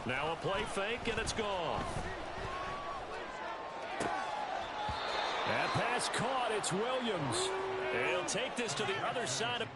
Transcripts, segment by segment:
Now a play fake, and it's gone. That pass caught. It's Williams. He'll take this to the other side of...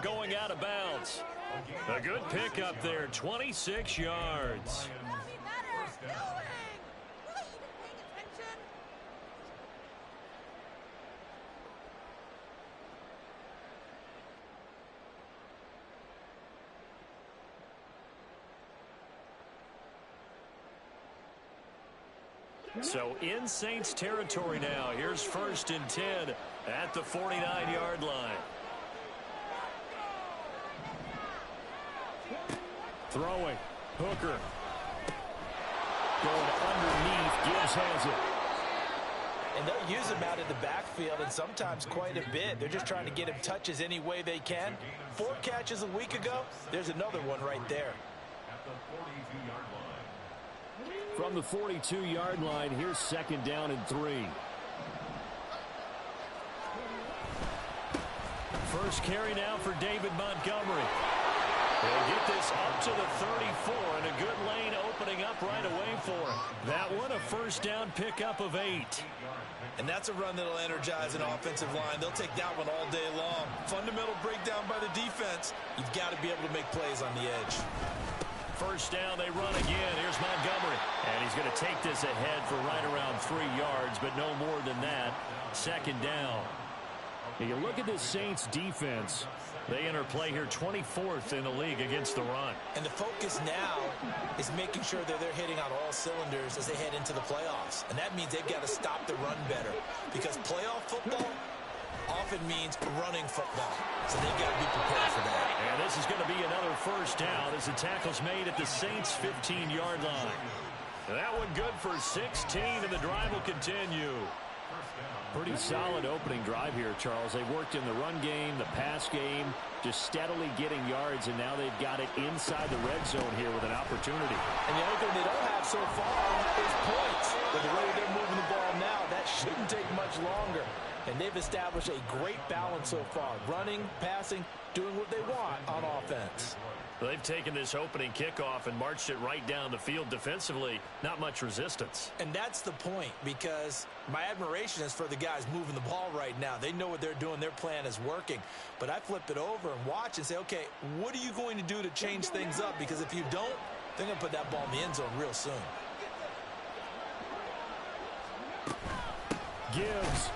Going out of bounds. A good pick up there, 26 yards. So in Saints territory now. Here's 1st and 10 at the 49-yard line. Throwing. Hooker. Going underneath. Gibbs has it. And they'll use him out in the backfield, and sometimes quite a bit. They're just trying to get him touches any way they can. 4 catches a week ago. There's another one right there. From the 42-yard line, here's 2nd down and 3. First carry now for David Montgomery. They'll get this up to the 34, and a good lane opening up right away for him. That one, a 1st down pickup of 8. And that's a run that'll energize an offensive line. They'll take that one all day long. Fundamental breakdown by the defense. You've got to be able to make plays on the edge. 1st down, they run again. Here's Montgomery. And he's going to take this ahead for right around 3 yards, but no more than that. 2nd down. You look at this Saints defense. They enter play here 24th in the league against the run. And the focus now is making sure that they're hitting on all cylinders as they head into the playoffs. And that means they've got to stop the run better. Because playoff football often means running football. So they've got to be prepared for that. And this is going to be another 1st down as the tackle's made at the Saints' 15-yard line. That one good for 16, and the drive will continue. Pretty solid opening drive here, Charles. They've worked in the run game, the pass game, just steadily getting yards, and now they've got it inside the red zone here with an opportunity. And the only thing they don't have so far is points. But the way they're moving the ball now, that shouldn't take much longer. And they've established a great balance so far. Running, passing, doing what they want on offense. They've taken this opening kickoff and marched it right down the field defensively. Not much resistance. And that's the point, because my admiration is for the guys moving the ball right now. They know what they're doing. Their plan is working. But I flip it over and watch and say, okay, what are you going to do to change things up? Because if you don't, they're going to put that ball in the end zone real soon. Gibbs.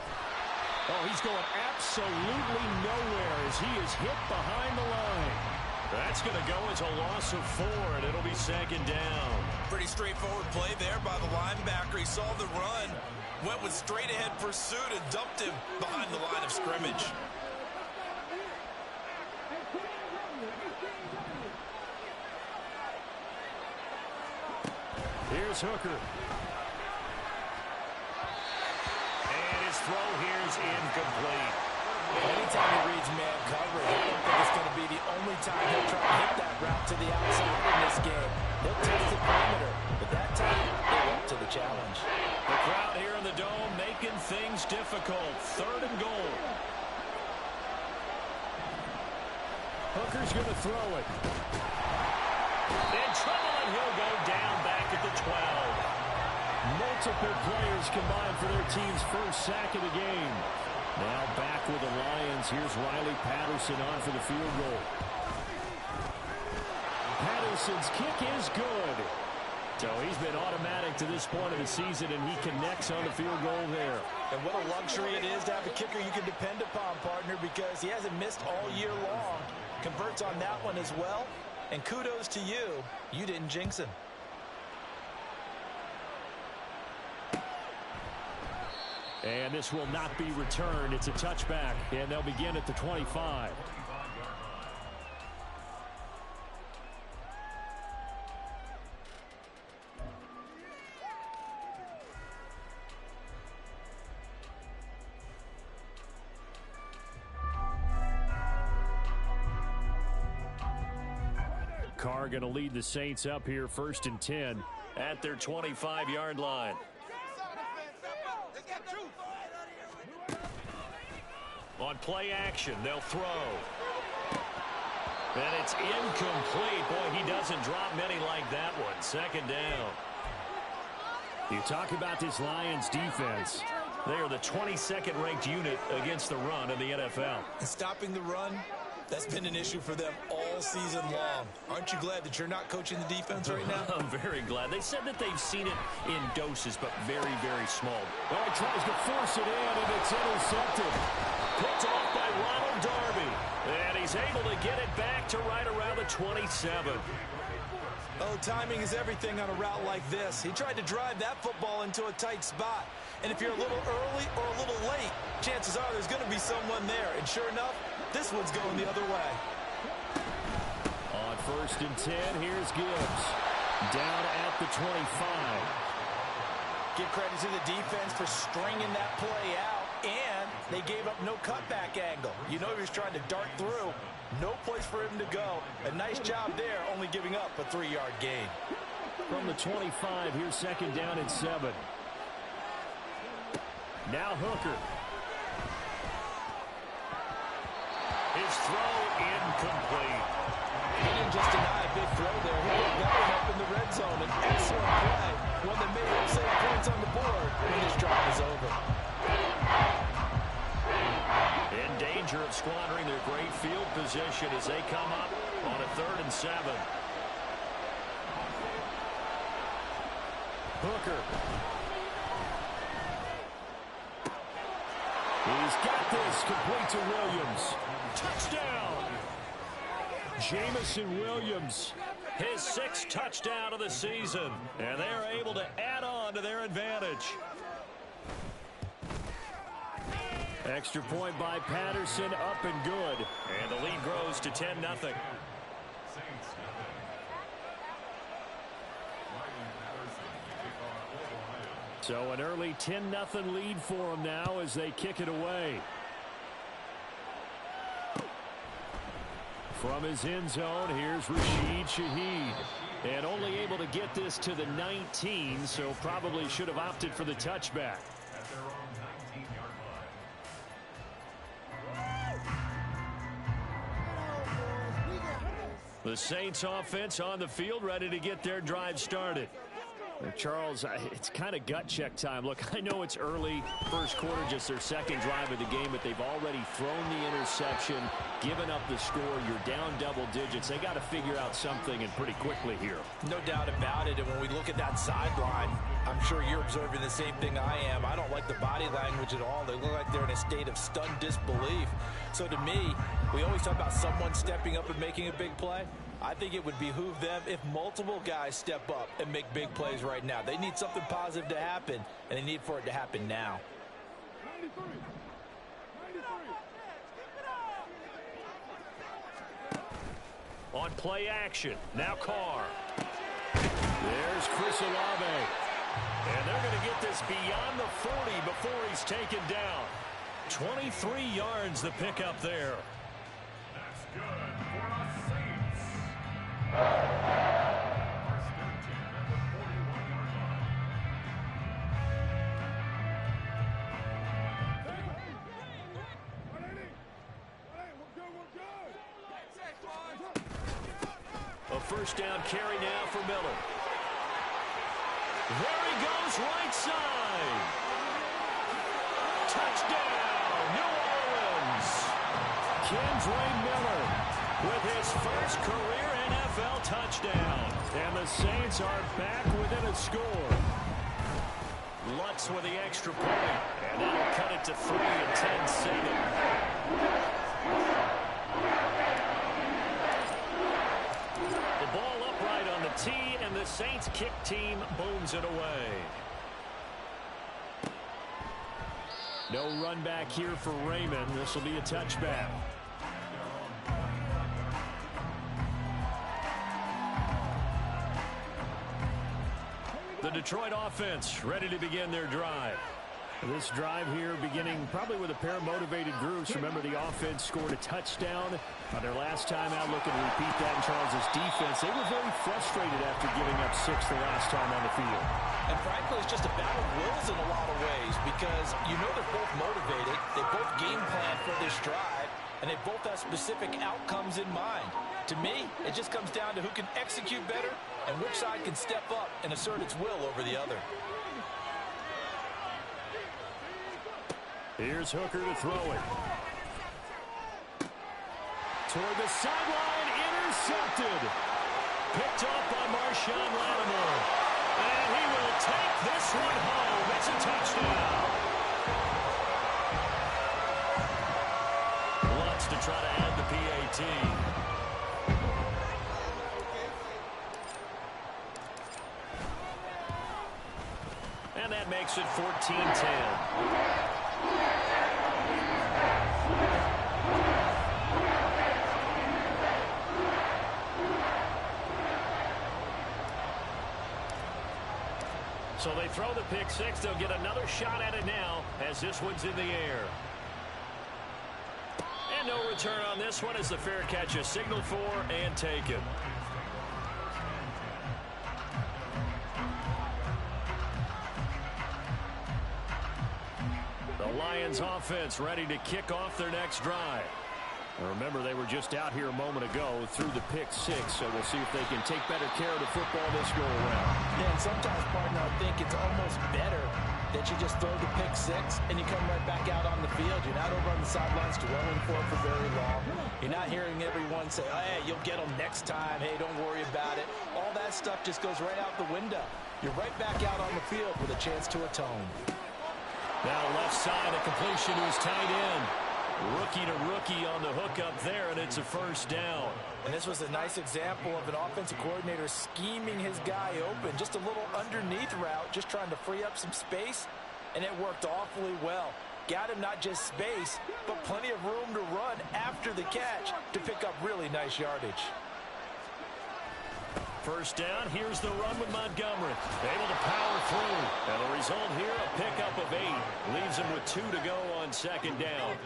Oh, he's going absolutely nowhere as he is hit behind the line. That's going to go as a loss of 4, and it'll be 2nd down. Pretty straightforward play there by the linebacker. He saw the run, went with straight-ahead pursuit, and dumped him behind the line of scrimmage. Here's Hooker. And his throw here is incomplete. Anytime he reads man coverage, I don't think it's going to be the only time he'll try to hit that route to the outside in this game. He'll test the perimeter, but that time, they're up to the challenge. The crowd here in the Dome making things difficult. 3rd and goal. Hooker's going to throw it. In trouble, and he'll go down back at the 12. Multiple players combined for their team's first sack of the game. Now back with the Lions. Here's Riley Patterson on for the field goal. Patterson's kick is good. So he's been automatic to this point of the season, and he connects on the field goal there. And what a luxury it is to have a kicker you can depend upon, partner, because he hasn't missed all year long. Converts on that one as well. And kudos to you. You didn't jinx him. And this will not be returned. It's a touchback, and they'll begin at the 25. Carr going to lead the Saints up here, 1st and 10 at their 25-yard line. On play action, they'll throw. And it's incomplete. Boy, he doesn't drop many like that one. 2nd down. You talk about this Lions defense. They are the 22nd ranked unit against the run in the NFL. And stopping the run, that's been an issue for them all season long. Aren't you glad that you're not coaching the defense right now? I'm very glad. They said that they've seen it in doses, but very, very small. Oh, he tries to force it in, and it's intercepted. Picked off by Ronald Darby. And he's able to get it back to right around the 27. Oh, timing is everything on a route like this. He tried to drive that football into a tight spot. And if you're a little early or a little late, chances are there's going to be someone there. And sure enough, this one's going the other way. On 1st and 10, here's Gibbs. Down at the 25. Give credit to the defense for stringing that play out. And they gave up no cutback angle. You know he was trying to dart through. No place for him to go. A nice job there, only giving up a 3-yard gain. From the 25, here's 2nd down and 7. Now Hooker. His throw incomplete. He didn't just deny a big throw there. He put that one up in the red zone. An excellent play. One that made him save points on the board when this drive is over. In danger of squandering their great field position as they come up on a 3rd and 7. Hooker. He's got this, complete to Williams. Touchdown! Jamison Williams, his 6th touchdown of the season, and they're able to add on to their advantage. Extra point by Patterson, up and good. And the lead grows to 10-0. So an early 10-0 lead for them now as they kick it away. From his end zone, here's Rashid Shaheed. And only able to get this to the 19, so probably should have opted for the touchback. The Saints offense on the field, ready to get their drive started. Charles, it's kind of gut check time. Look, I know it's early, 1st quarter, just their 2nd drive of the game, but they've already thrown the interception, given up the score. You're down double digits. They got to figure out something, and pretty quickly here. No doubt about it. And when we look at that sideline, I'm sure you're observing the same thing I am. I don't like the body language at all. They look like they're in a state of stunned disbelief. So to me, we always talk about someone stepping up and making a big play. I think it would behoove them if multiple guys step up and make big plays right now. They need something positive to happen, and they need for it to happen now. On play action, now Carr. There's Chris Olave. And they're going to get this beyond the 40 before he's taken down. 23 yards the pickup there. That's good for us Saints. A 1st down carry now for Miller. There he goes, right side. Touchdown, New Orleans. Kendre Miller with his first career NFL touchdown. And the Saints are back within a score. Lutz with the extra point. And that'll cut it to 3 in 10 seconds. The ball upright on the tee, and the Saints kick team booms it away. No run back here for Raymond. This will be a touchback. The Detroit offense ready to begin their drive. This drive here beginning probably with a pair of motivated groups. Remember, the offense scored a touchdown on their last time out. Looking to repeat that in Charles' defense. They were very frustrated after giving up 6 the last time on the field. And frankly, it's just a battle of wills in a lot of ways because you know they're both motivated. They both game plan for this drive, and they both have specific outcomes in mind. To me, it just comes down to who can execute better and which side can step up and assert its will over the other. Here's Hooker to throw it. Toward the sideline, intercepted. Picked off by Marshawn Lattimore. And he will take this one home. It's a touchdown. Lutz to try to add the PAT. And that makes it 14-10. So they throw the pick six. They'll get another shot at it now as this one's in the air. And no return on this one as the fair catch is signaled for and taken. The Lions offense ready to kick off their next drive. Now remember, they were just out here a moment ago through the pick six, so we'll see if they can take better care of the football this go around. Yeah, and sometimes, partner, I think it's almost better that you just throw the pick six and you come right back out on the field. You're not over on the sidelines dwelling for very long. You're not hearing everyone say, oh, hey, you'll get them next time. Hey, don't worry about it. All that stuff just goes right out the window. You're right back out on the field with a chance to atone. Now left side, a completion to his tight end. Rookie to rookie on the hook up there, and it's a first down. And this was a nice example of an offensive coordinator scheming his guy open. Just a little underneath route, just trying to free up some space, and it worked awfully well. Got him not just space, but plenty of room to run after the catch to pick up really nice yardage. First down, here's the run with Montgomery. Able to power through. And the result here, a pickup of 8. Leaves him with 2 to go on second down.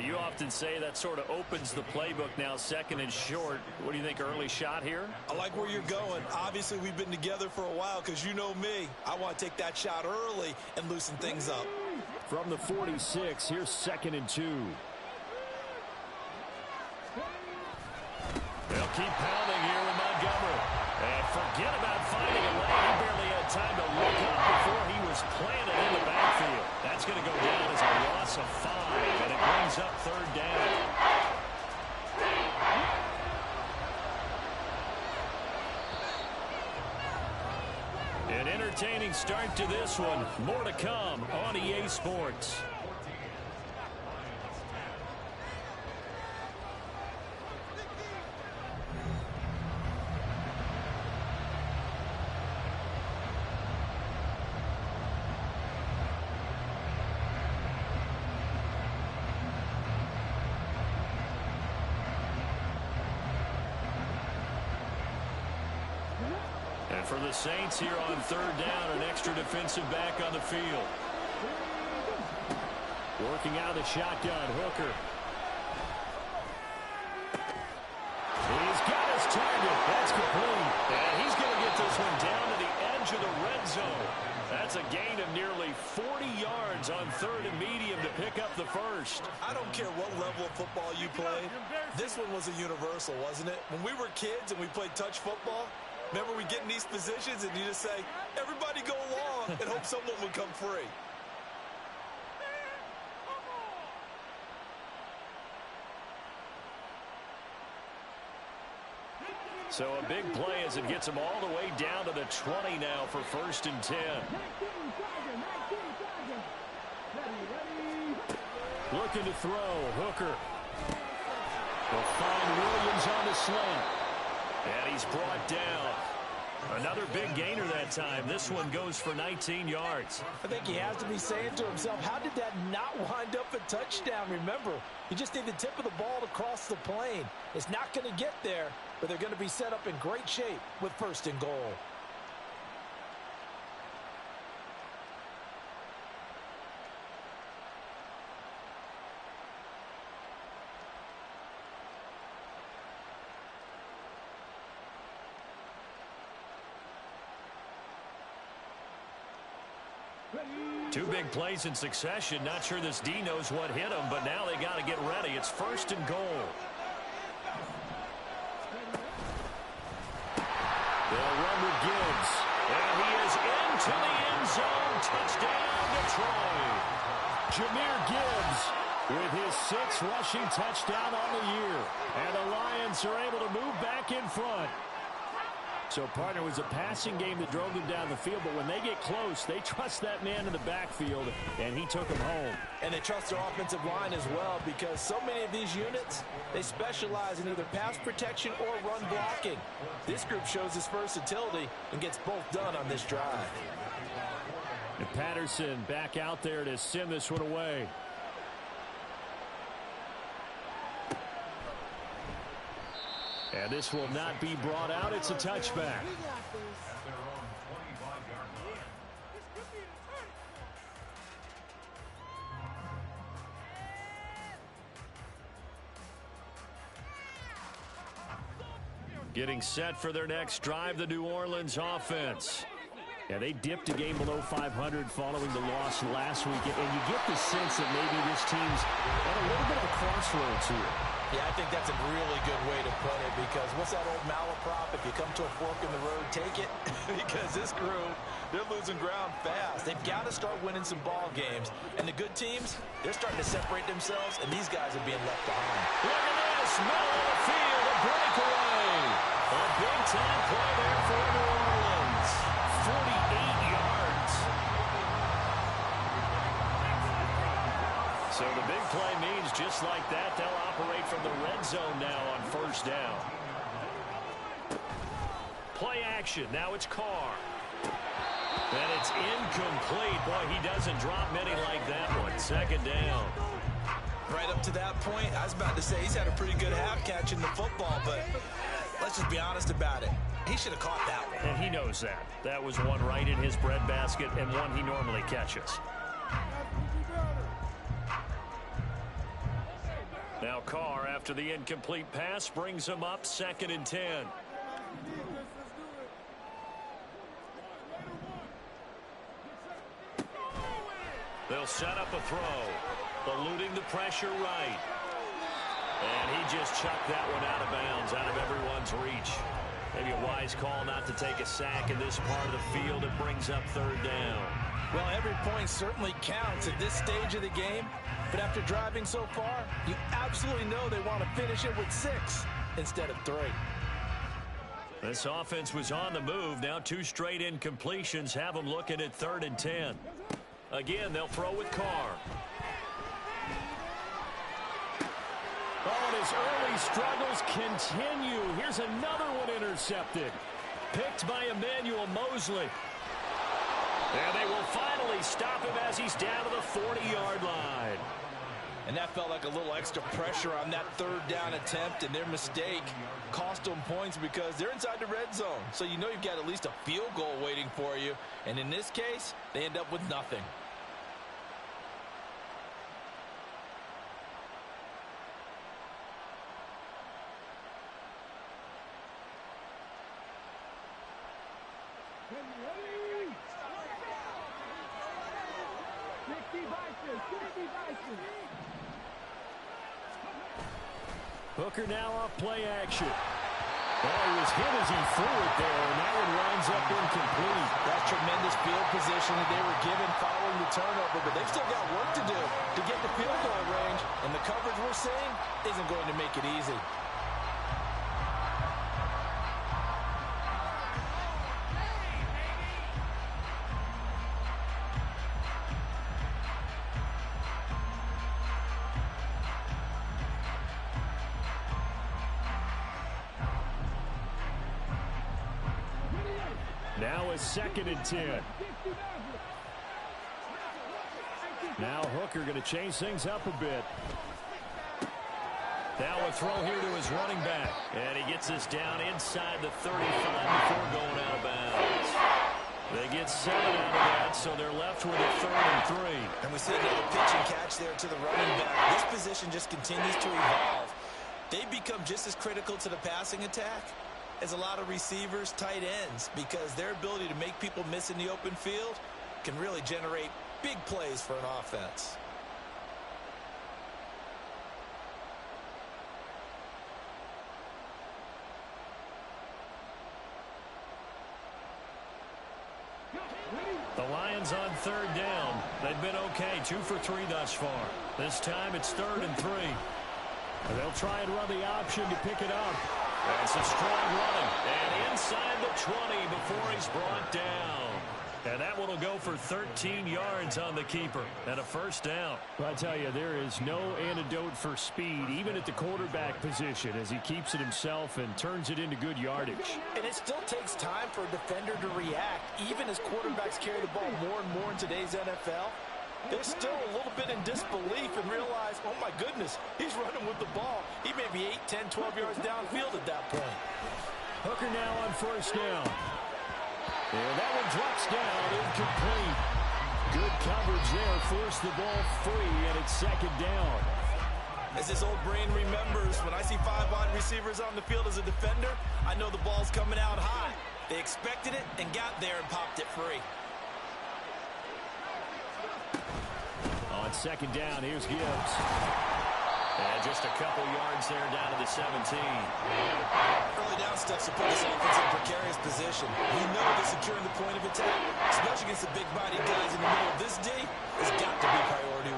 You often say that sort of opens the playbook now, second and short. What do you think, early shot here? I like where you're going. Obviously, we've been together for a while because you know me. I want to take that shot early and loosen things up. From the 46, here's second and 2. They'll keep pounding here with Montgomery. And forget about finding a lane. He barely had time to look up before he was planted in the backfield. That's going to go down as a loss of 5, and it brings up third down. An entertaining start to this one. More to come on EA Sports. For the Saints here on third down, an extra defensive back on the field. Working out of the shotgun, Hooker. He's got his target. That's complete. And he's going to get this one down to the edge of the red zone. That's a gain of nearly 40 yards on third and medium to pick up the first. I don't care what level of football you play. This one was a universal, wasn't it? When we were kids and we played touch football, Remember, we get in these positions and you just say, everybody go long, and hope someone will come free. So a big play as it gets him all the way down to the 20 now for 1st and 10. Looking to throw. Hooker will find Williams on the slant. And he's brought down. Another big gainer that time. This one goes for 19 yards. I think he has to be saying to himself, how did that not wind up a touchdown? Remember, you just need the tip of the ball to cross the plane. It's not going to get there, but they're going to be set up in great shape with 1st and goal. Two big plays in succession. Not sure this D knows what hit him, but now they got to get ready. It's 1st and goal. They'll run with Gibbs. And he is into the end zone. Touchdown, Detroit. Jahmyr Gibbs with his 6th rushing touchdown on the year. And the Lions are able to move back in front. So, partner, it was a passing game that drove them down the field, but when they get close, they trust that man in the backfield, and he took them home. And they trust their offensive line as well, because so many of these units, they specialize in either pass protection or run blocking. This group shows its versatility and gets both done on this drive. And Patterson back out there to send this one away. And this will not be brought out. It's a touchback. Getting set for their next drive, the New Orleans offense. Yeah, they dipped a game below 500 following the loss last week. And you get the sense that maybe this team's at a little bit of a crossroads here. Yeah, I think that's a really good way to put it, because what's that old malaprop? If you come to a fork in the road, take it. Because this group, they're losing ground fast. They've got to start winning some ball games. And the good teams, they're starting to separate themselves, and these guys are being left behind. Look at this, middle of the field, a breakaway. A big-time play there for New Orleans. 48 yards. So the big play means just like that, they'll operate from the red zone now on 1st down. Play action. Now it's Carr. And it's incomplete. Boy, he doesn't drop many like that one. 2nd down. Right up to that point, I was about to say he's had a pretty good half catching the football, but let's just be honest about it. He should have caught that one. And he knows that. That was one right in his breadbasket and one he normally catches. Now Carr, after the incomplete pass, brings him up 2nd and 10. They'll set up a throw, eluding the pressure right. And he just chucked that one out of bounds, out of everyone's reach. Maybe a wise call not to take a sack in this part of the field. It brings up 3rd down. Well, every point certainly counts at this stage of the game. But after driving so far, you absolutely know they want to finish it with 6 instead of 3. This offense was on the move. Now 2 straight incompletions have them looking at 3rd and 10. Again, they'll throw with Carr. Oh, and his early struggles continue. Here's another one intercepted. Picked by Emmanuel Mosley. And they will finally stop him as he's down to the 40-yard line. And that felt like a little extra pressure on that 3rd down attempt, and their mistake cost them points because they're inside the red zone. So you know you've got at least a field goal waiting for you. And in this case, they end up with nothing. Hooker now off play action. Oh, he was hit as he threw it there, and that one winds up incomplete. That's tremendous field position that they were given following the turnover, but they've still got work to do to get the field goal range, and the coverage we're seeing isn't going to make it easy. Now a 2nd and 10. Now Hooker going to change things up a bit. Now a throw here to his running back. And he gets this down inside the 35 before going out of bounds. They get 7 out of that, so they're left with a 3rd and 3. And we see another pitch and catch there to the running back. This position just continues to evolve. They become just as critical to the passing attack as a lot of receivers, tight ends, because their ability to make people miss in the open field can really generate big plays for an offense. The Lions on 3rd down. They've been okay, 2 for 3 thus far. This time it's 3rd and 3. They'll try and run the option to pick it up. That's a strong running. And inside the 20 before he's brought down. And that one will go for 13 yards on the keeper and a 1st down. Well, I tell you, there is no antidote for speed, even at the quarterback position, as he keeps it himself and turns it into good yardage. And it still takes time for a defender to react, even as quarterbacks carry the ball more and more in today's NFL. They're still a little bit in disbelief and realize, oh my goodness, he's running with the ball. He may be 8, 10, 12 yards downfield at that point. Hooker now on 1st down. And that one drops down, incomplete. Good coverage there, forced the ball free, and it's 2nd down. As this old brain remembers, when I see 5 wide receivers on the field as a defender, I know the ball's coming out high. They expected it and got there and popped it free. On 2nd down, here's Gibbs. And just a couple yards there down to the 17. Early down steps to put this offense in a precarious position. We know that securing the point of attack, especially against the big-bodied guys in the middle of this D, has got to be priority 1.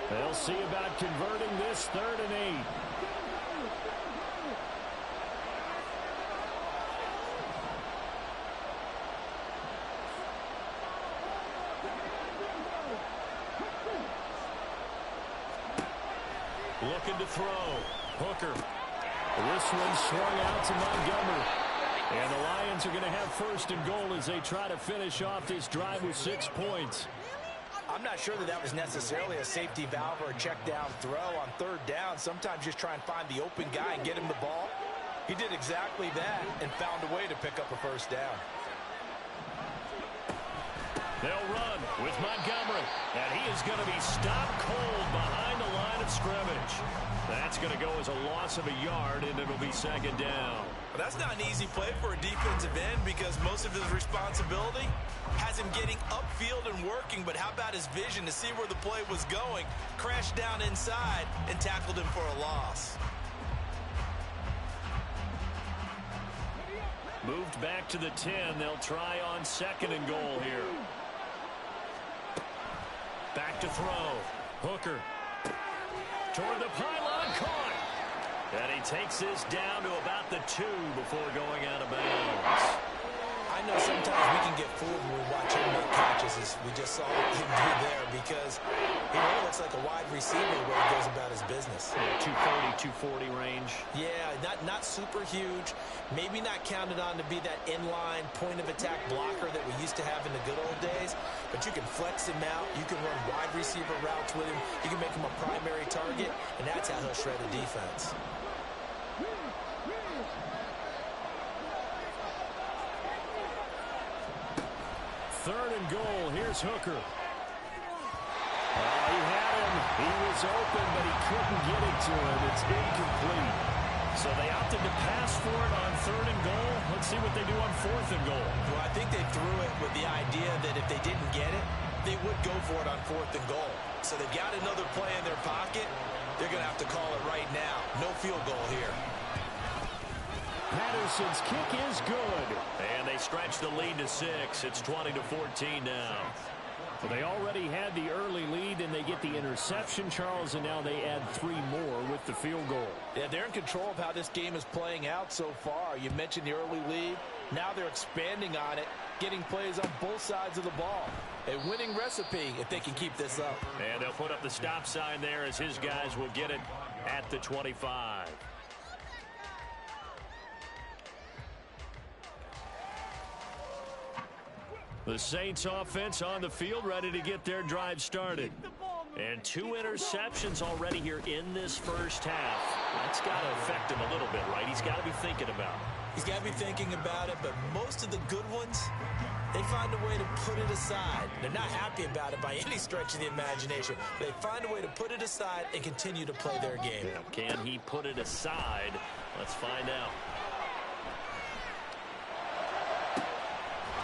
They'll see about converting this 3rd and 8. Looking to throw. Hooker. This one swung out to Montgomery. And the Lions are going to have 1st and goal as they try to finish off this drive with 6 points. I'm not sure that that was necessarily a safety valve or a check down throw on 3rd down. Sometimes just try and find the open guy and get him the ball. He did exactly that and found a way to pick up a 1st down. They'll run with Montgomery, and he is going to be stopped cold behind the line of scrimmage. That's going to go as a loss of a yard, and it'll be 2nd down. But that's not an easy play for a defensive end because most of his responsibility has him getting upfield and working, but how about his vision to see where the play was going, crashed down inside, and tackled him for a loss. Moved back to the 10. They'll try on 2nd and goal here. Back to throw. Hooker. Toward the pylon, caught. And he takes this down to about the 2 before going out of bounds. I know sometimes we can get fooled when we watch him make catches, as we just saw him do there, because he really looks like a wide receiver the way he goes about his business. Yeah, 230, 240 range. Yeah, not super huge. Maybe not counted on to be that inline point-of-attack blocker that we used to have in the good old days, but you can flex him out. You can run wide receiver routes with him. You can make him a primary target, and that's how he'll shred a defense. 3rd and goal. Here's Hooker. He had him. He was open, but he couldn't get it to him. It's incomplete. So they opted to pass for it on 3rd and goal. Let's see what they do on 4th and goal. Well, I think they threw it with the idea that if they didn't get it, they would go for it on 4th and goal. So they've got another play in their pocket. They're going to have to call it right now. No field goal here. Patterson's kick is good. And they stretch the lead to 6. It's 20-14 now. Well, they already had the early lead, and they get the interception, Charles, and now they add 3 more with the field goal. Yeah, they're in control of how this game is playing out so far. You mentioned the early lead. Now they're expanding on it, getting plays on both sides of the ball. A winning recipe if they can keep this up. And they'll put up the stop sign there as his guys will get it at the 25. The Saints offense on the field, ready to get their drive started. And 2 interceptions already here in this first half. That's got to affect him a little bit, right? He's got to be thinking about it. He's got to be thinking about it, but most of the good ones, they find a way to put it aside. They're not happy about it by any stretch of the imagination. They find a way to put it aside and continue to play their game. Yeah, can he put it aside? Let's find out.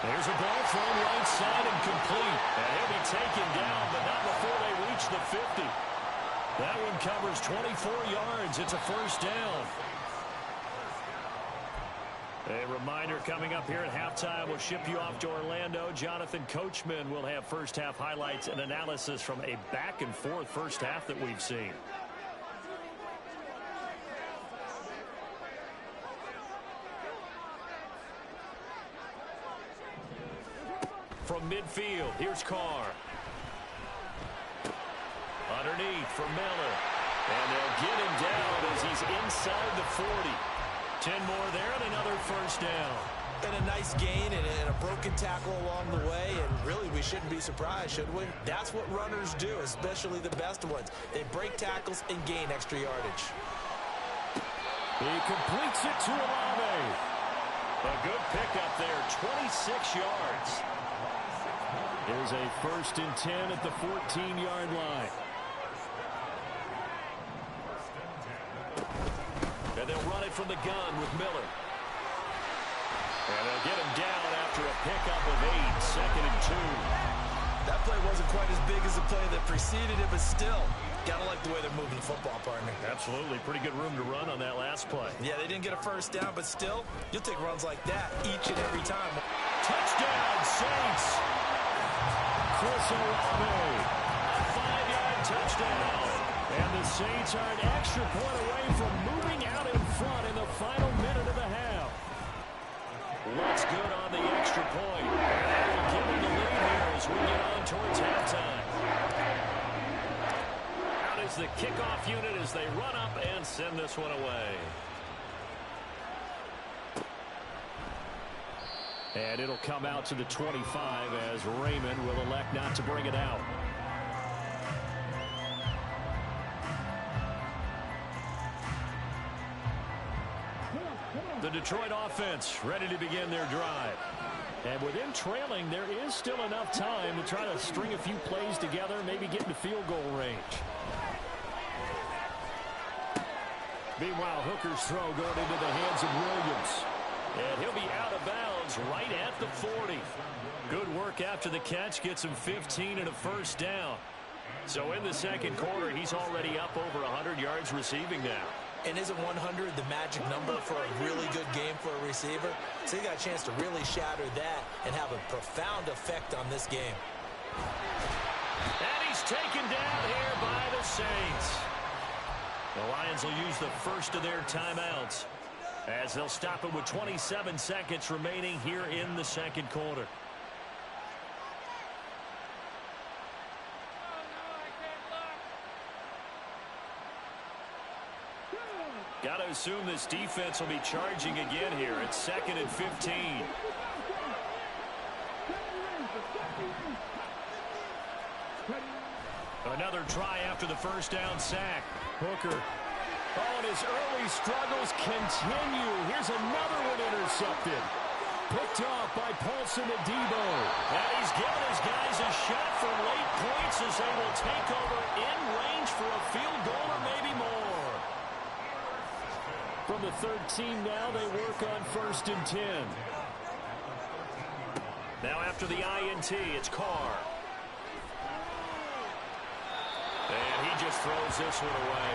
There's a ball thrown right side and complete. And he'll be taken down, but not before they reach the 50. That one covers 24 yards. It's a first down. A reminder coming up here at halftime. We'll ship you off to Orlando. Jonathan Coachman will have first half highlights and analysis from a back-and-forth first half that we've seen. From midfield, here's Carr. Underneath for Miller. And they'll get him down as he's inside the 40. 10 more there and another first down. And a nice gain and a broken tackle along the way, and really we shouldn't be surprised, should we? That's what runners do, especially the best ones. They break tackles and gain extra yardage. He completes it to Olave. A good pickup there, 26 yards. Here's a 1st and 10 at the 14-yard line. And they'll run it from the gun with Miller. And they'll get him down after a pickup of 8, 2nd and 2. That play wasn't quite as big as the play that preceded it, but still, gotta like the way they're moving the football, partner. Absolutely. Pretty good room to run on that last play. Yeah, they didn't get a first down, but still, you'll take runs like that each and every time. Touchdown, Saints! Chris Olave, a 5-yard touchdown. And the Saints are an extra point away from moving out in front in the final minute of the half. What's good on the extra point? And that will give them the lead here as we get on towards halftime. Out is the kickoff unit as they run up and send this one away. And it'll come out to the 25 as Raymond will elect not to bring it out. The Detroit offense ready to begin their drive. And with them trailing, there is still enough time to try to string a few plays together, maybe get into field goal range. Meanwhile, Hooker's throw going into the hands of Williams. And he'll be out of bounds right at the 40. Good work after the catch. Gets him 15 and a first down. So in the second quarter, he's already up over 100 yards receiving now. And isn't 100 the magic number for a really good game for a receiver? So he got a chance to really shatter that and have a profound effect on this game. And he's taken down here by the Saints. The Lions will use the first of their timeouts as they'll stop it with 27 seconds remaining here in the second quarter. Got to assume this defense will be charging again here. It's 2nd and 15. Another try after the first down sack. Hooker. Oh, and his early struggles continue. Here's another one intercepted. Picked off by Paulson Adebo. And he's giving his guys a shot for late points as they will take over in range for a field goal or maybe more. From the 13 now, they work on 1st and 10. Now after the INT, it's Carr. And he just throws this one away.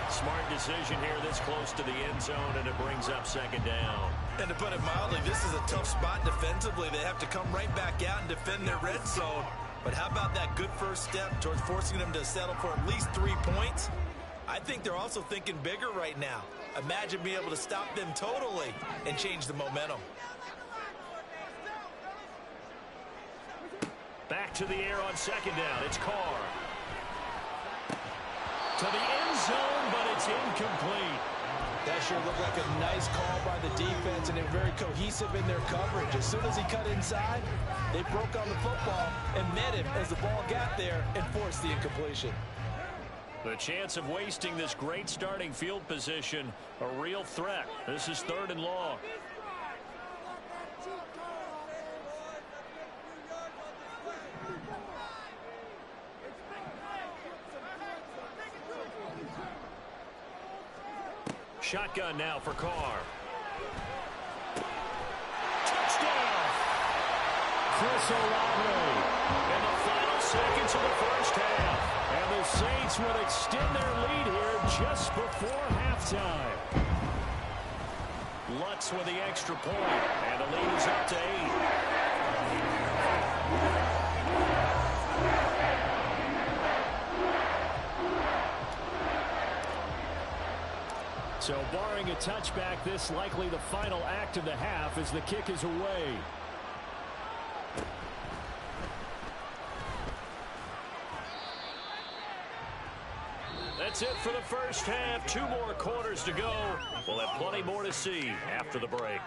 Smart decision here this close to the end zone, and it brings up 2nd down. And to put it mildly, this is a tough spot defensively. They have to come right back out and defend their red zone. But how about that good first step towards forcing them to settle for at least 3 points? I think they're also thinking bigger right now. Imagine being able to stop them totally and change the momentum. Back to the air on 2nd down. It's Carr. To the end zone, but it's incomplete. That sure looked like a nice call by the defense, and they're very cohesive in their coverage. As soon as he cut inside, they broke on the football and met him as the ball got there and forced the incompletion. The chance of wasting this great starting field position, a real threat. This is 3rd and long. Shotgun now for Carr. Touchdown! Chris Olave. In the final seconds of the first half. And the Saints will extend their lead here just before halftime. Lutz with the extra point. And the lead is up to 8. So barring a touchback, this likely the final act of the half as the kick is away. That's it for the first half. 2 more quarters to go. We'll have plenty more to see after the break.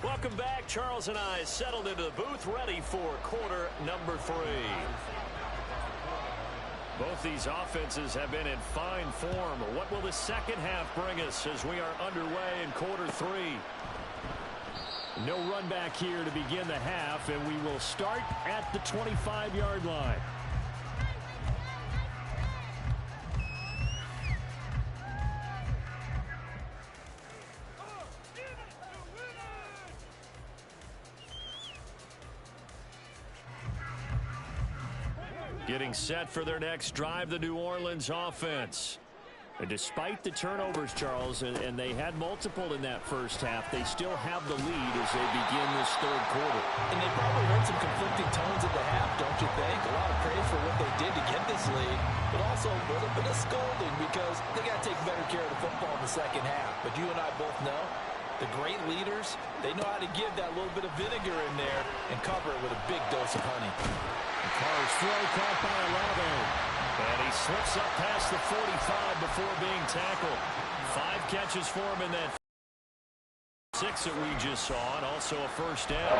Welcome back. Charles and I settled into the booth, ready for quarter number 3. Both these offenses have been in fine form. What will the second half bring us as we are underway in quarter 3? No run back here to begin the half, and we will start at the 25-yard line. Getting set for their next drive, the New Orleans offense. And despite the turnovers, Charles, and they had multiple in that first half, they still have the lead as they begin this 3rd quarter. And they probably heard some conflicting tones at the half, don't you think? A lot of praise for what they did to get this lead, but also a little bit of scolding because they got to take better care of the football in the second half. But you and I both know the great leaders, they know how to give that little bit of vinegar in there and cover it with a big dose of honey. Carr's throw caught by Olave. And he slips up past the 45 before being tackled. 5 catches for him in that 6 that we just saw, and also a first down.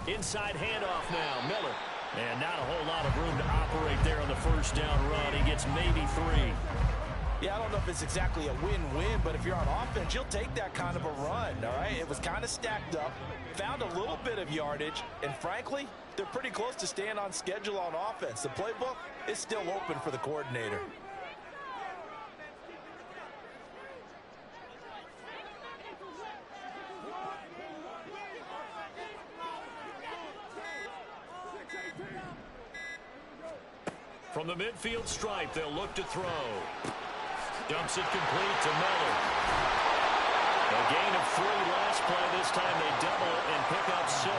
Inside handoff now, Miller. And not a whole lot of room to operate there on the first down run. He gets maybe 3. Yeah, I don't know if it's exactly a win-win, but if you're on offense, you'll take that kind of a run, all right? It was kind of stacked up, found a little bit of yardage, and frankly, they're pretty close to staying on schedule on offense. The playbook is still open for the coordinator. From the midfield stripe, they'll look to throw. Dumps it complete to Miller. A gain of 3 last play. This time they double it and pick up 6.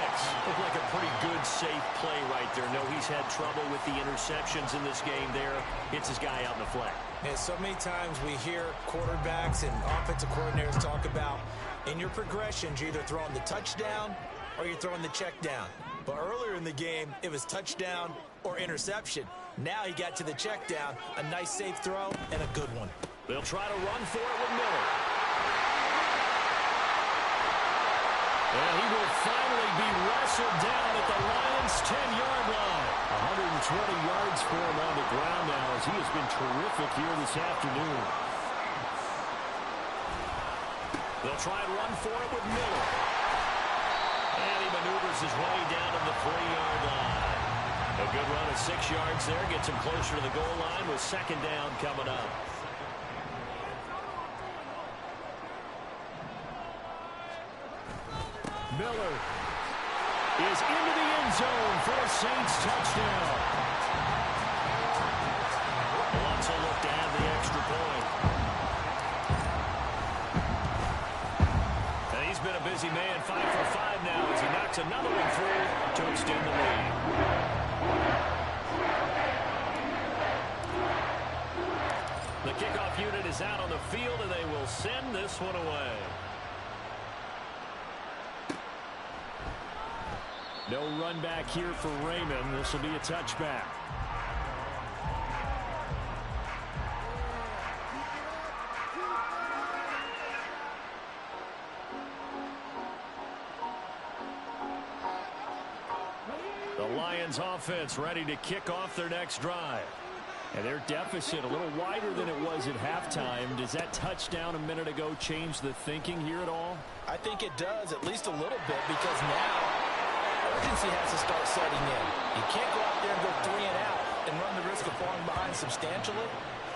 Looked like a pretty good, safe play right there. No, he's had trouble with the interceptions in this game there. Hits his guy out in the flat. And so many times we hear quarterbacks and offensive coordinators talk about in your progressions, you're either throwing the touchdown or you're throwing the check down. But earlier in the game, it was touchdown or interception. Now he got to the check down. A nice safe throw and a good one. They'll try to run for it with Miller. And he will finally be wrestled down at the Lions' 10-yard line. 120 yards for him on the ground now as he has been terrific here this afternoon. They'll try and run for it with Miller. And he maneuvers his way down to the 3-yard line. A good run of 6 yards there gets him closer to the goal line with second down coming up. Miller is into the end zone for a Saints touchdown. Wants to look to add the extra point. And he's been a busy man, 5 for 5 now as he knocks another one through to extend the lead. The kickoff unit is out on the field, and they will send this one away. No run back here for Raymond. This will be a touchback. The Lions offense ready to kick off their next drive. And their deficit a little wider than it was at halftime. Does that touchdown a minute ago change the thinking here at all? I think it does, at least a little bit, because now urgency has to start setting in. You can't go out there and go 3 and out and run the risk of falling behind substantially,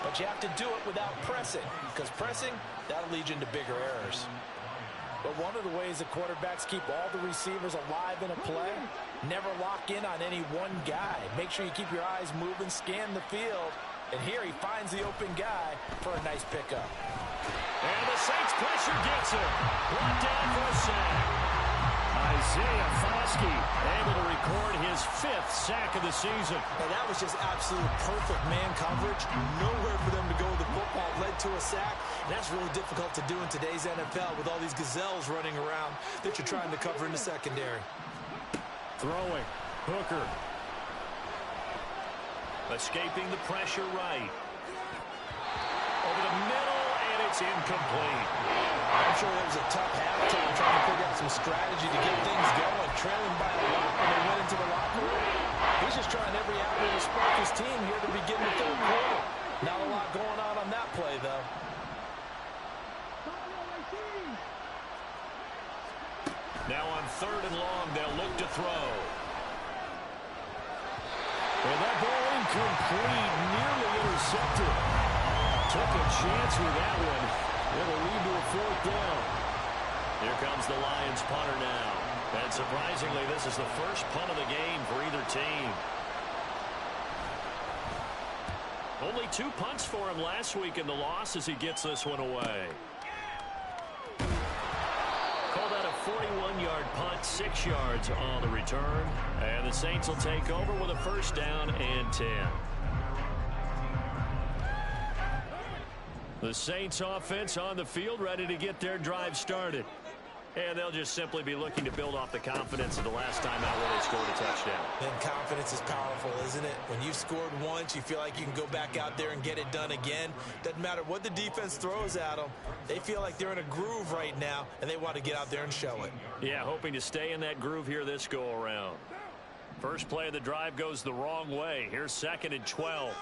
but you have to do it without pressing, because pressing, that'll lead you into bigger errors. But one of the ways that quarterbacks keep all the receivers alive in a play, never lock in on any one guy. Make sure you keep your eyes moving, scan the field, and here he finds the open guy for a nice pickup. And the Saints pressure gets him. Brought down for a sack. Isaiah Foskey able to record his 5th sack of the season. And that was just absolute perfect man coverage. Nowhere for them to go with the football. Led to a sack. And that's really difficult to do in today's NFL with all these gazelles running around that you're trying to cover in the secondary. Throwing. Hooker. Escaping the pressure right. Over the middle, and it's incomplete. I'm sure it was a tough halftime trying to figure out some strategy to get things going. Trailing by a lot when they went into the locker room. He's just trying every avenue to spark his team here to begin the third quarter. Not a lot going on that play, though. Now on 3rd and long, they'll look to throw. And that ball incomplete, nearly intercepted. Took a chance with that one. It'll lead to a 4th down. Here comes the Lions punter now. And surprisingly, this is the first punt of the game for either team. Only 2 punts for him last week in the loss as he gets this one away. Called out a 41-yard punt, 6 yards on the return. And the Saints will take over with a 1st down and 10. The Saints offense on the field ready to get their drive started. And they'll just simply be looking to build off the confidence of the last time out where they scored a touchdown. And confidence is powerful, isn't it? When you've scored once, you feel like you can go back out there and get it done again. Doesn't matter what the defense throws at them. They feel like they're in a groove right now, and they want to get out there and show it. Yeah, hoping to stay in that groove here this go-around. First play of the drive goes the wrong way. Here's 2nd and 12.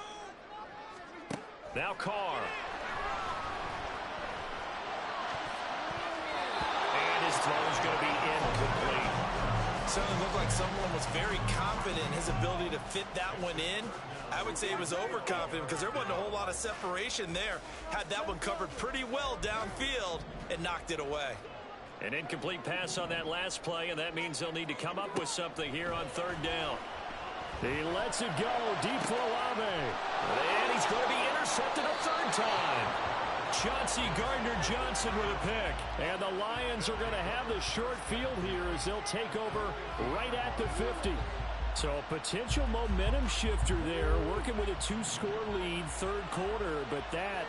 Now Carr. His throw is going to be incomplete. Certainly looked like someone was very confident in his ability to fit that one in. I would say he was overconfident because there wasn't a whole lot of separation there. Had that one covered pretty well downfield and knocked it away. An incomplete pass on that last play, and that means they'll need to come up with something here on 3rd down. He lets it go deep for Olave. And he's going to be intercepted a 3rd time. Chauncey Gardner-Johnson with a pick. And the Lions are going to have the short field here as they'll take over right at the 50. So a potential momentum shifter there, working with a 2-score lead, third quarter, but that,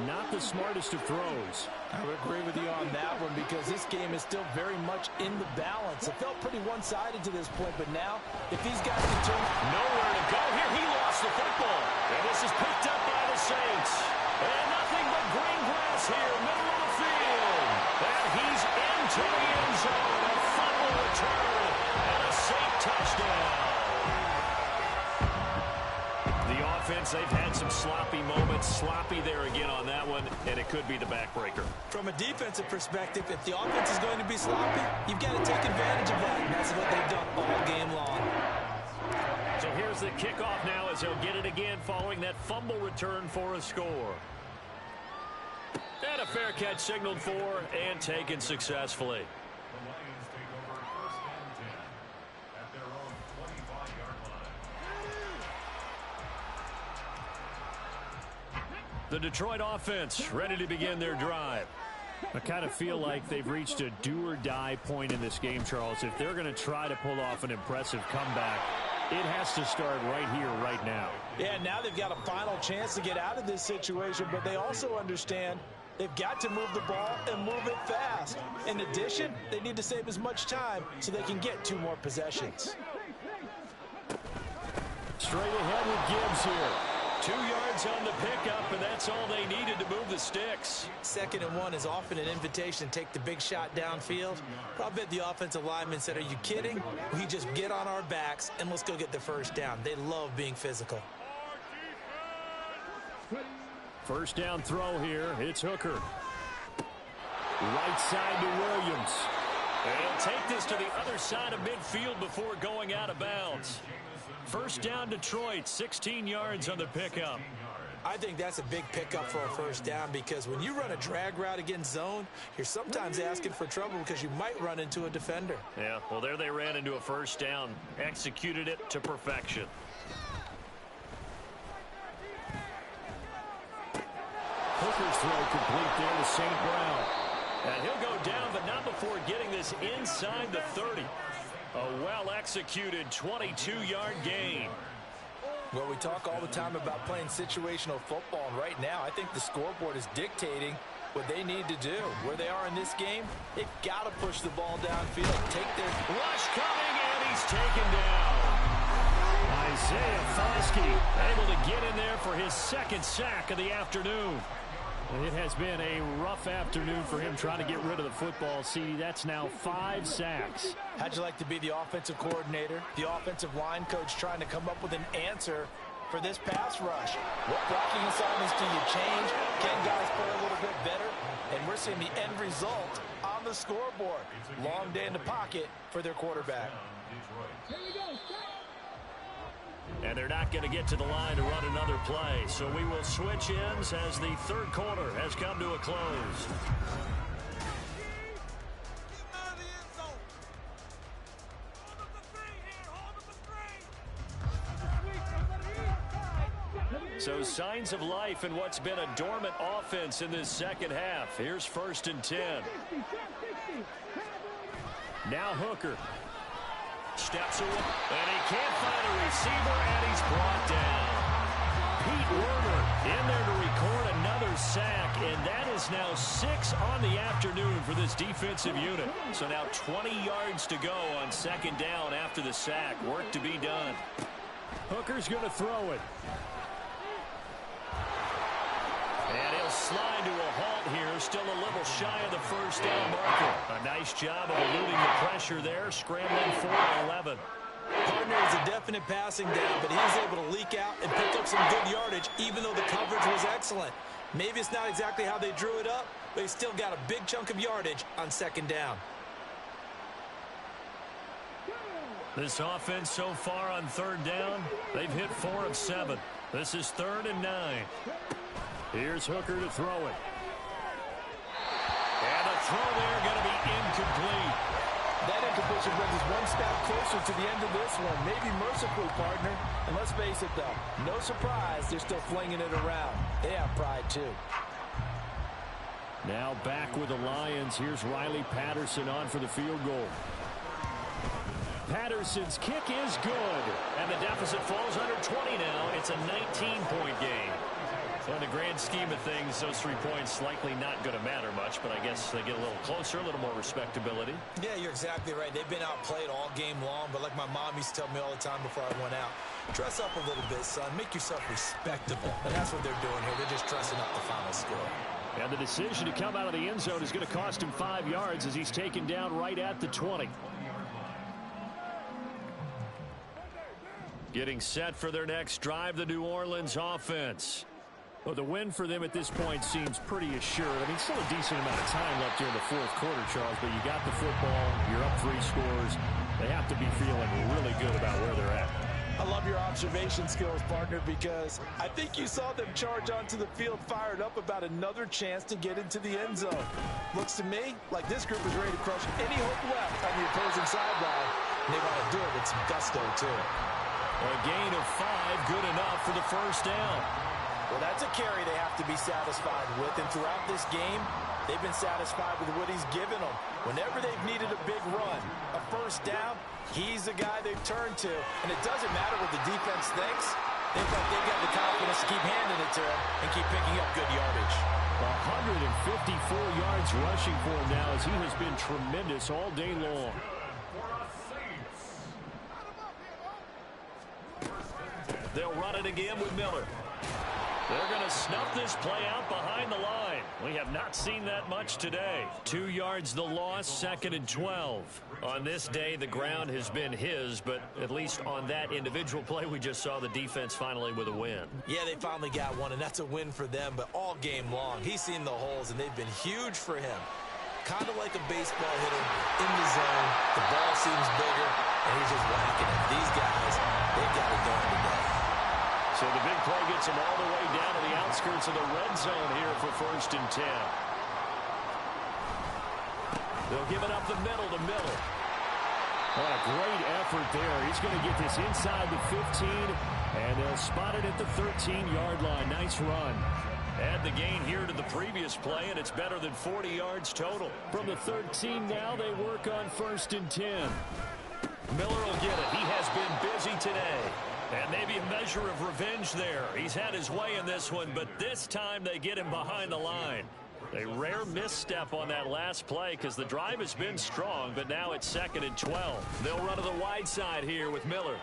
not the smartest of throws. I would agree with you on that one because this game is still very much in the balance. It felt pretty one-sided to this point, but now, if these guys can turn... Nowhere to go here. He lost the football. And this is picked up by the Saints. And nothing but green grass here, middle of the field. And he's into the end zone. A fumble return and a Saint touchdown. The offense, they've had some sloppy moments. Sloppy there again on that one, and it could be the backbreaker. From a defensive perspective, if the offense is going to be sloppy, you've got to take advantage of that, and that's what they've done all game long. So here's the kickoff now as they'll get it again following that fumble return for a score. And a fair catch signaled for and taken successfully. The Detroit offense ready to begin their drive. I kind of feel like they've reached a do-or-die point in this game, Charles. If they're going to try to pull off an impressive comeback, it has to start right here, right now. Yeah, now they've got a final chance to get out of this situation, but they also understand they've got to move the ball and move it fast. In addition, they need to save as much time so they can get 2 more possessions. Straight ahead with Gibbs here. 2 yards on the pickup, and that's all they needed to move the sticks. 2nd and 1 is often an invitation to take the big shot downfield. But I bet the offensive lineman said, are you kidding? We just get on our backs, and let's go get the first down. They love being physical. First down throw here. It's Hooker. Right side to Williams. And he'll take this to the other side of midfield before going out of bounds. First down Detroit, 16 yards on the pickup. I think that's a big pickup for a first down because when you run a drag route against zone, you're sometimes asking for trouble because you might run into a defender. Yeah, well, there they ran into a first down, executed it to perfection. Hooker's throw complete there to St. Brown. And he'll go down, but not before getting this inside the 30. A well-executed 22-yard gain. Well, we talk all the time about playing situational football, and right now I think the scoreboard is dictating what they need to do. Where they are in this game, they've got to push the ball downfield. Take their rush coming, and he's taken down. Isaiah Foskey able to get in there for his 2nd sack of the afternoon. It has been a rough afternoon for him trying to get rid of the football. See, that's now 5 sacks. How'd you like to be the offensive coordinator, the offensive line coach trying to come up with an answer for this pass rush? What blocking assignments do you change? Can guys play a little bit better? And we're seeing the end result on the scoreboard. Long day in the pocket for their quarterback. And they're not going to get to the line to run another play. So we will switch ends as the 3rd quarter has come to a close. So signs of life in what's been a dormant offense in this second half. Here's 1st and 10. Now Hooker. Steps away, and he can't find a receiver, and he's brought down. Pete Werner in there to record another sack, and that is now 6 on the afternoon for this defensive unit. So now 20 yards to go on 2nd down after the sack. Work to be done. Hooker's going to throw it. And he'll slide to a halt here, still a little shy of the first down marker. A nice job of eluding the pressure there, scrambling for 11. Partner is a definite passing down, but he's able to leak out and pick up some good yardage, even though the coverage was excellent. Maybe it's not exactly how they drew it up, but he still got a big chunk of yardage on 2nd down. This offense so far on 3rd down, they've hit 4 of 7. This is 3rd and 9. Here's Hooker to throw it. And the throw there going to be incomplete. That incompletion brings us one step closer to the end of this one. Maybe mercifully, partner. And let's face it, though, no surprise they're still flinging it around. They have pride, too. Now back with the Lions. Here's Riley Patterson on for the field goal. Patterson's kick is good. And the deficit falls under 20 now. It's a 19-point game. So in the grand scheme of things, those 3 points likely not going to matter much, but I guess they get a little closer, a little more respectability. Yeah, you're exactly right. They've been outplayed all game long, but like my mom used to tell me all the time before I went out, dress up a little bit, son. Make yourself respectable. And that's what they're doing here. They're just dressing up the final score. And the decision to come out of the end zone is going to cost him 5 yards as he's taken down right at the 20. Getting set for their next drive, the New Orleans offense. Well, the win for them at this point seems pretty assured. I mean, still a decent amount of time left here in the fourth quarter, Charles, but you got the football, you're up 3 scores. They have to be feeling really good about where they're at. I love your observation skills, partner, because I think you saw them charge onto the field fired up about another chance to get into the end zone. Looks to me like this group is ready to crush any hope left on the opposing sideline. And they want to do it with some gusto, too. A gain of 5, good enough for the first down. Well, that's a carry they have to be satisfied with. And throughout this game, they've been satisfied with what he's given them. Whenever they've needed a big run, a first down, he's the guy they've turned to. And it doesn't matter what the defense thinks. They've got the confidence to keep handing it to him and keep picking up good yardage. 154 yards rushing for him now as he has been tremendous all day long. They'll run it again with Miller. They're going to snuff this play out behind the line. We have not seen that much today. 2 yards the loss, 2nd and 12. On this day, the ground has been his, but at least on that individual play, we just saw the defense finally with a win. Yeah, they finally got one, and that's a win for them, but all game long, he's seen the holes, and they've been huge for him. Kind of like a baseball hitter in the zone. The ball seems bigger, and he's just whacking it. These guys, they've got it going today. So the big play gets him all the way down to the outskirts of the red zone here for 1st and 10. They'll give it up the middle to Miller. What a great effort there. He's going to get this inside the 15, and they'll spot it at the 13-yard line. Nice run. Add the gain here to the previous play, and it's better than 40 yards total. From the 13 now, they work on 1st and 10. Miller will get it. He has been busy today. And maybe a measure of revenge there. He's had his way in this one, but this time they get him behind the line. A rare misstep on that last play because the drive has been strong, but now it's 2nd and 12. They'll run to the wide side here with Miller.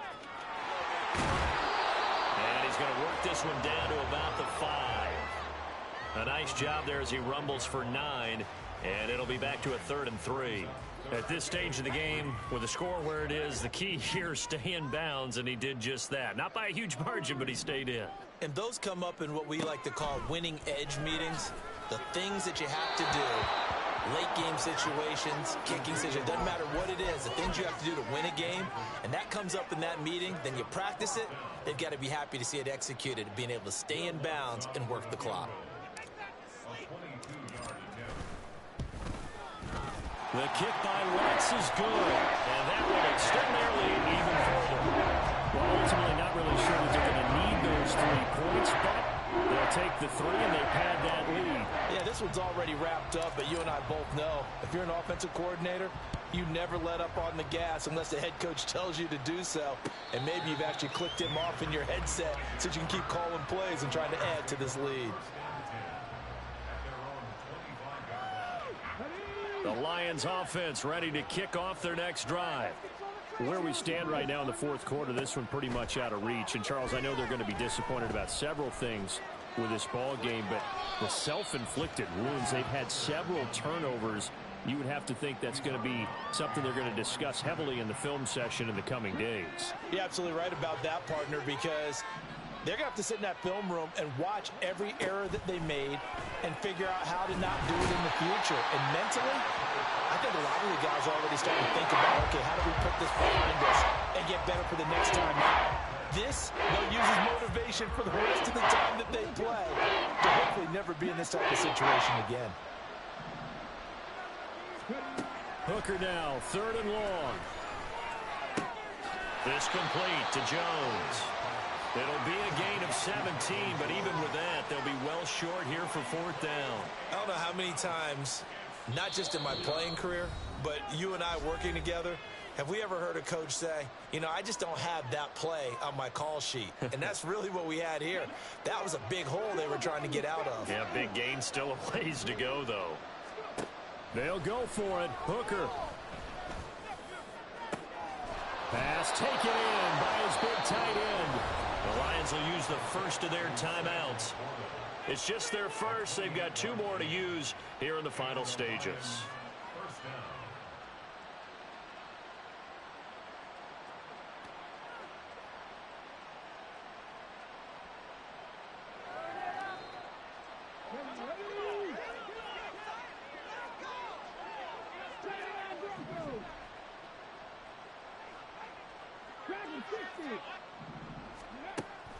And he's going to work this one down to about the 5. A nice job there as he rumbles for 9, and it'll be back to a 3rd and 3. At this stage of the game, with the score where it is, the key here is stay in bounds, and he did just that. Not by a huge margin, but he stayed in. And those come up in what we like to call winning edge meetings. The things that you have to do, late game situations, kicking situations, doesn't matter what it is, the things you have to do to win a game, and that comes up in that meeting, then you practice it, they've got to be happy to see it executed, being able to stay in bounds and work the clock. The kick by Watts is good, and that will extend their lead even further. Well, ultimately not really sure that they're going to need those 3 points, but they'll take the 3 and they pad that lead. Yeah, this one's already wrapped up, but you and I both know if you're an offensive coordinator, you never let up on the gas unless the head coach tells you to do so. And maybe you've actually clicked him off in your headset so you can keep calling plays and trying to add to this lead. The Lions offense ready to kick off their next drive. Where we stand right now in the fourth quarter, this one pretty much out of reach. And, Charles, I know they're going to be disappointed about several things with this ball game, but the self-inflicted wounds, they've had several turnovers. You would have to think that's going to be something they're going to discuss heavily in the film session in the coming days. You're absolutely right about that, partner, because they're going to have to sit in that film room and watch every error that they made and figure out how to not do it in the future. And mentally, I think a lot of the guys are already starting to think about, okay, how do we put this behind us and get better for the next time out? This, they'll use as motivation for the rest of the time that they play to hopefully never be in this type of situation again. Hooker now, 3rd and long. This complete to Jones. It'll be a gain of 17, but even with that, they'll be well short here for 4th down. I don't know how many times, not just in my playing career, but you and I working together, Have we ever heard a coach say, you know, I just don't have that play on my call sheet? And that's really what we had here. That was a big hole they were trying to get out of. Yeah, big gain, still a ways to go, though. They'll go for it. Hooker. Pass taken in by his big tight end. The Lions will use the first of their timeouts. It's just their first. They've got 2 more to use here in the final stages.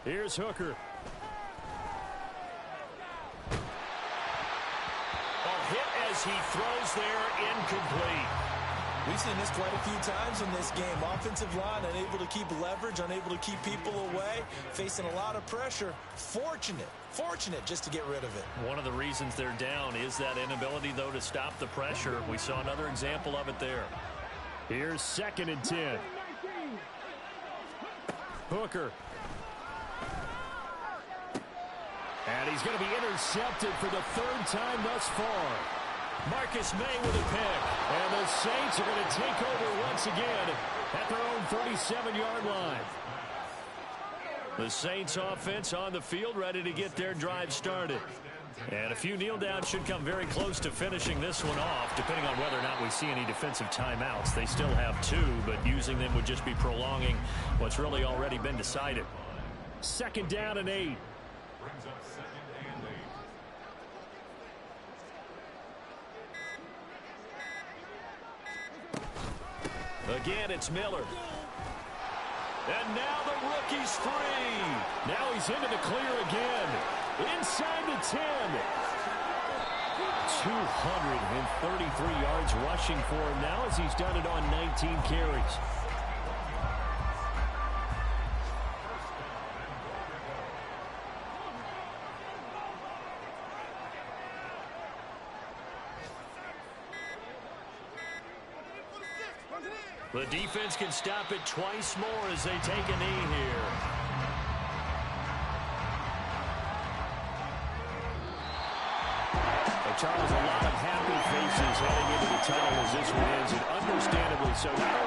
Here's Hooker. Hit as he throws there, incomplete. We've seen this quite a few times in this game. Offensive line unable to keep leverage, unable to keep people away, facing a lot of pressure. Fortunate just to get rid of it. One of the reasons they're down is that inability, though, to stop the pressure. We saw another example of it there. Here's 2nd and 10. Hooker. And he's going to be intercepted for the 3rd time thus far. Marcus May with a pick. And the Saints are going to take over once again at their own 37-yard line. The Saints offense on the field, ready to get their drive started. And a few kneel downs should come very close to finishing this one off, depending on whether or not we see any defensive timeouts. They still have 2, but using them would just be prolonging what's really already been decided. 2nd down and 8. Again, it's Miller. And now the rookie's free. Now he's into the clear again. Inside the 10. 233 yards rushing for him now as he's done it on 19 carries. The defense can stop it twice more as they take a knee here. Charles, a lot of happy faces heading into the tunnel as this one ends, and understandably so. Not